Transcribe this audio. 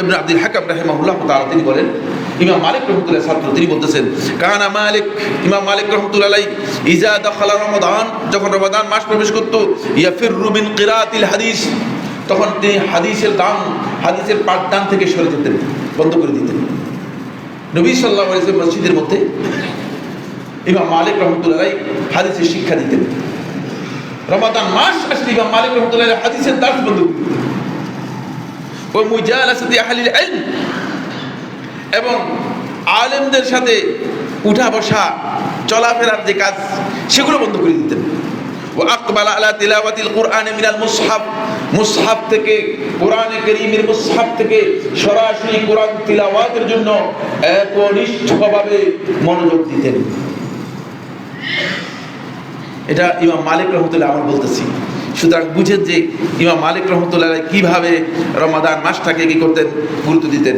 ইবনে আব্দুল হাকাম রাহিমাহুল্লাহ তাআলা তিনি বলেন, ইমাম মালিক রাহমাতুল্লাহ ছাত্র, তিনি বলতেছেন, কানা মালিক, ইমাম মালিক রাহমাতুল্লাহ আলাইহি ইজা দাখালা রমাদান, যখন রমাদান মাস প্রবেশ করত, ইয়াফিরু মিন কিরাআতিল হাদিস, তখন তিনি হাদিসের পাঠদান থেকে সরে যেতেন, বন্ধ করে দিতেন। নবী সাল্লাল্লাহু আলাইহি ওয়াসাল্লাম মসজিদের মধ্যে ইমাম মালিক রাহমাতুল্লাহ আলাইহি হাদিসের শিক্ষা দিতেন। রমাদান মাস আসলে ইমাম মালিক রাহমাতুল্লাহ আলাইহি হাদিসের দার্স বন্ধ করে দিতেন। ওয়া মুজালাসাতি আহলিল ইলম, এবং আলেমদের সাথে উঠা বসা চলাফেরার যে কাজ সেগুলো বন্ধ করে দিতেন। ওয়া আকবালা আলা তিলাওয়াতিল কুরআন মিনাল মুসহাফ, মুসহাফ থেকে, কোরআনে কারীমের মুসহাফ থেকে সরাসরি কোরআন তিলাওয়াতের জন্য একনিষ্ঠভাবে মনোযোগ দিতেন। এটা ইমাম মালিক রহমতুল্লাহ আমার বলতেছি। সুতরাং বুঝেন যে ইমাম মালিক রহমতুল্লাহ কিভাবে রমাদান মাসটাকে কি করতেন, গুরুত্ব দিতেন।